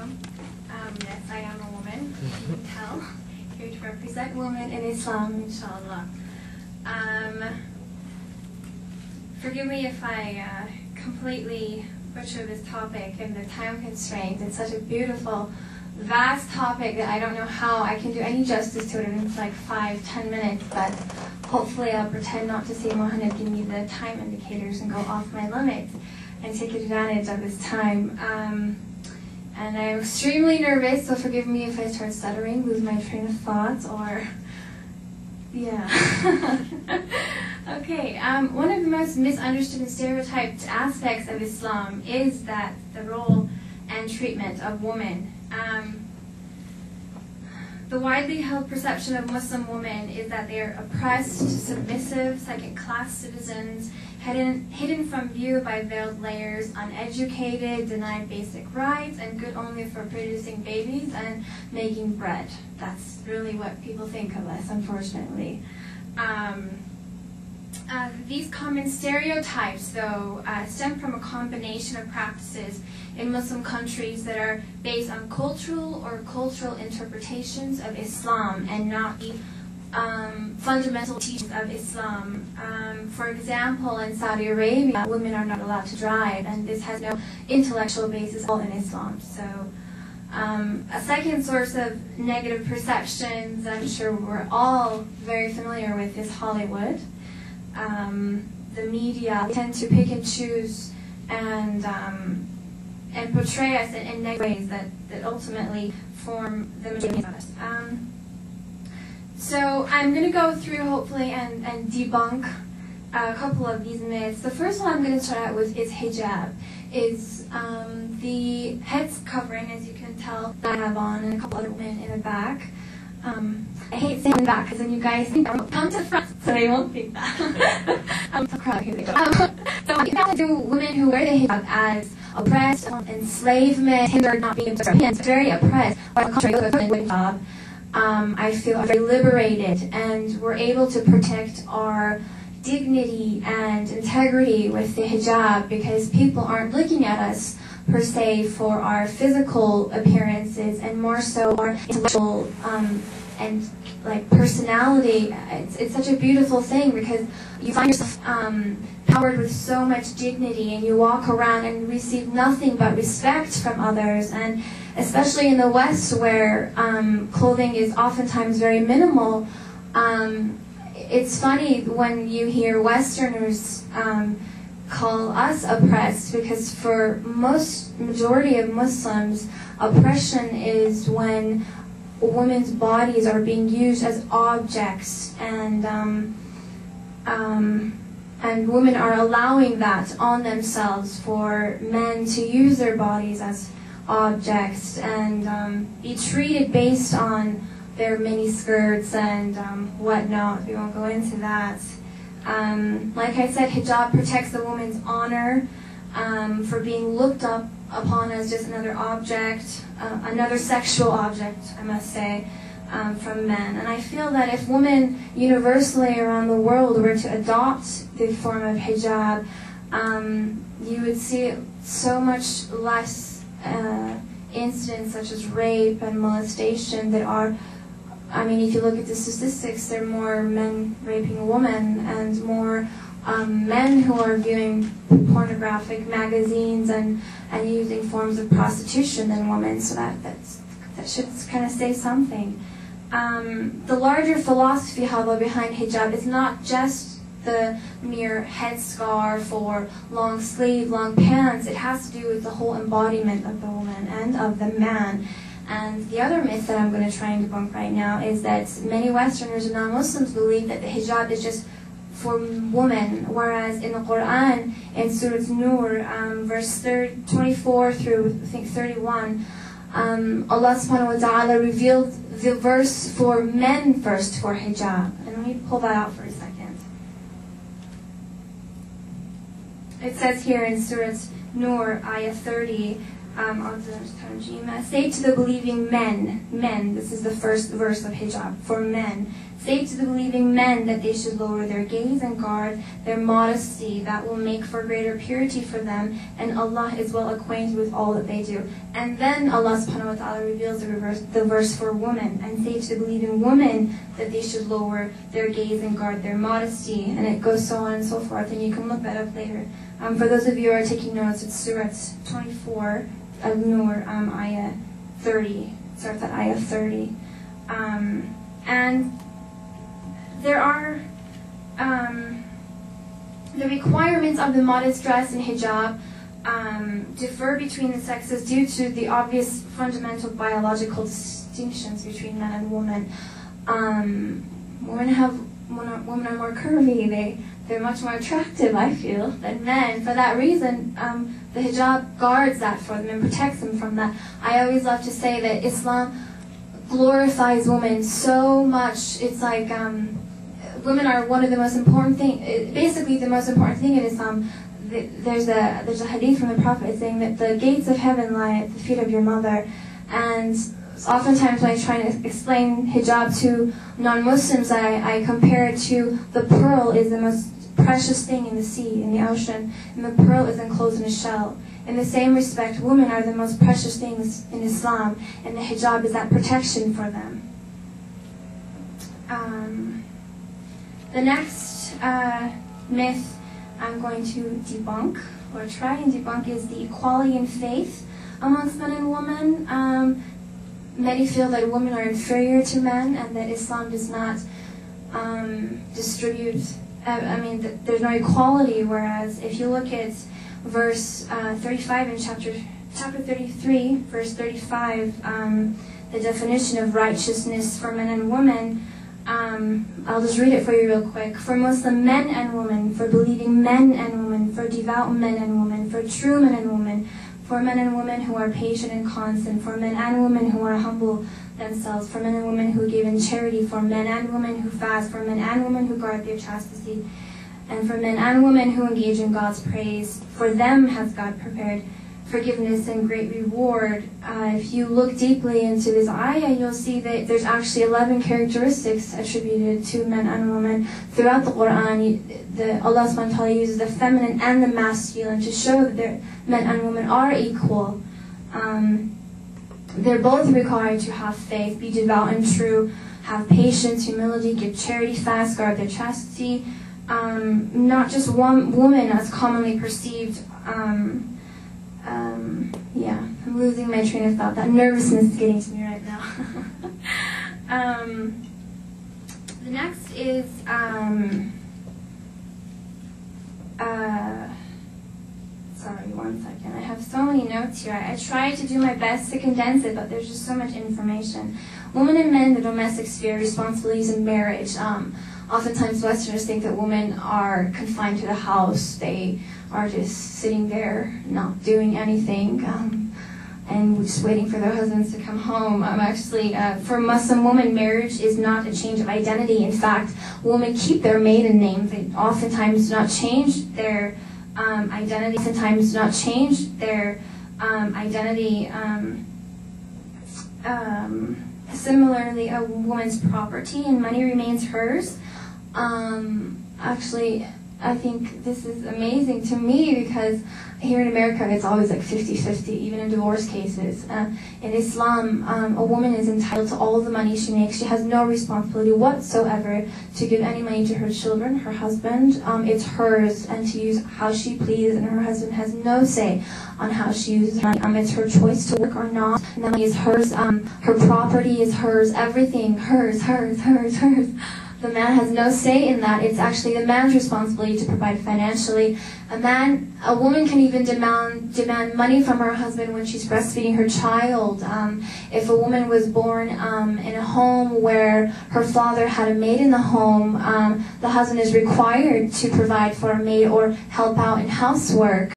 Mariam. Yes, I am a woman, you can tell. Here to represent women in Islam, inshallah. Forgive me if I completely butcher this topic and the time constraints. It's such a beautiful, vast topic that I don't know how I can do any justice to it in like 5-10 minutes, but hopefully I'll pretend not to say Mohammed give me the time indicators and go off my limits and take advantage of this time. And I'm extremely nervous, so forgive me if I start stuttering, lose my train of thought, or yeah. Okay, one of the most misunderstood and stereotyped aspects of Islam is that the role and treatment of women. The widely held perception of Muslim women is that they are oppressed, submissive, second-class citizens, hidden from view by veiled layers, uneducated, denied basic rights, and good only for producing babies and making bread. That's really what people think of us, unfortunately. These common stereotypes, though, stem from a combination of practices in Muslim countries that are based on cultural interpretations of Islam and not the fundamental teachings of Islam. For example, in Saudi Arabia, women are not allowed to drive, and this has no intellectual basis at all in Islam. So, a second source of negative perceptions I'm sure we're all very familiar with is Hollywood. The media tend to pick and choose and portray us in negative ways that ultimately form the majority of us. So I'm going to go through, hopefully, and debunk a couple of these myths. The first one I'm going to start out with is hijab. Is the head covering, as you can tell, that I have on, and a couple other women in the back. I hate saying in the back because then you guys think I'm come to the front, so they won't think that. I'm so proud. Here they go. So you have to do women who wear the hijab as oppressed, enslavement, hindered, not being very oppressed. While on the contrary, women with hijab, I feel very liberated, and we're able to protect our dignity and integrity with the hijab because people aren't looking at us per se for our physical appearances and more so our intellectual and like personality. It's such a beautiful thing because you find yourself powered with so much dignity, and you walk around and receive nothing but respect from others. And especially in the West, where clothing is oftentimes very minimal, it's funny when you hear Westerners call us oppressed, because for majority of Muslims, oppression is when women's bodies are being used as objects, and women are allowing that on themselves for men to use their bodies as objects and be treated based on their mini skirts and whatnot. We won't go into that. Like I said, hijab protects the woman's honor for being looked upon as just another object, another sexual object, I must say, from men. And I feel that if women universally around the world were to adopt the form of hijab, you would see so much less incidents such as rape and molestation that are, I mean, if you look at the statistics, there are more men raping a woman and more men who are viewing pornographic magazines and using forms of prostitution than women, so that should kind of say something. The larger philosophy, however, behind hijab is not just the mere headscarf or long sleeve, long pants. It has to do with the whole embodiment of the woman and of the man. And the other myth that I'm going to try and debunk right now is that many Westerners and non-Muslims believe that the hijab is just for women, whereas in the Quran, in Surah Nur, verse 24 through, I think, 31, Allah subhanahu wa ta'ala revealed the verse for men first for hijab. And let me pull that out for a second. It says here in Surah Nur, ayah 30, Say to the believing men, this is the first verse of hijab, for men. Say to the believing men that they should lower their gaze and guard their modesty. That will make for greater purity for them, and Allah is well acquainted with all that they do. And then Allah subhanahu wa ta'ala reveals the verse for women. And say to the believing women that they should lower their gaze and guard their modesty. And it goes so on and so forth, and you can look that up later. For those of you who are taking notes, it's Surah 24, Al-Nur, Ayah 30. Starts at Ayah 30. And there are the requirements of the modest dress and hijab differ between the sexes due to the obvious fundamental biological distinctions between men and women. Women are more curvy. They're much more attractive, I feel, than men. For that reason, the hijab guards that for them and protects them from that. I always love to say that Islam glorifies women so much. It's like women are one of the most important thing. Basically, the most important thing in Islam. There's a hadith from the Prophet saying that the gates of heaven lie at the feet of your mother, and oftentimes when I try to explain hijab to non-Muslims, I compare it to the pearl is the most precious thing in the sea, in the ocean, and the pearl is enclosed in a shell. In the same respect, women are the most precious things in Islam, and the hijab is that protection for them. The next myth I'm going to debunk, or try and debunk, is the equality in faith amongst men and women. Many feel that women are inferior to men and that Islam does not distribute, there's no equality, whereas if you look at verse 35 in chapter 33, verse 35, the definition of righteousness for men and women, I'll just read it for you real quick. For Muslim men and women, for believing men and women, for devout men and women, for true men and women, for men and women who are patient and constant, for men and women who are humble themselves, for men and women who give in charity, for men and women who fast, for men and women who guard their chastity, and for men and women who engage in God's praise. For them has God prepared forgiveness and great reward. If you look deeply into this ayah, you'll see that there's actually 11 characteristics attributed to men and women. Throughout the Quran, Allah subhanahu wa ta'ala uses the feminine and the masculine to show that men and women are equal. They're both required to have faith, be devout and true, have patience, humility, give charity, fast, guard their chastity. Not just one woman as commonly perceived. Yeah, I'm losing my train of thought. That nervousness is getting to me right now. The next is sorry, one second. I have so many notes here. I tried to do my best to condense it, but there's just so much information. Women and men, the domestic sphere, responsibilities in marriage. Oftentimes Westerners think that women are confined to the house. They are just sitting there, not doing anything, and just waiting for their husbands to come home. For Muslim women, marriage is not a change of identity. In fact, women keep their maiden name. They oftentimes do not change their identity. Oftentimes do not change their identity. Similarly, a woman's property and money remains hers. Actually, I think this is amazing to me because here in America it's always like 50-50, even in divorce cases. In Islam, a woman is entitled to all the money she makes. She has no responsibility whatsoever to give any money to her children, her husband. It's hers, and to use how she pleases, and her husband has no say on how she uses her money. It's her choice to work or not, and the money is hers. Her property is hers, everything, hers. The man has no say in that. It's actually the man's responsibility to provide financially. A woman can even demand money from her husband when she's breastfeeding her child. If a woman was born in a home where her father had a maid in the home, the husband is required to provide for a maid or help out in housework.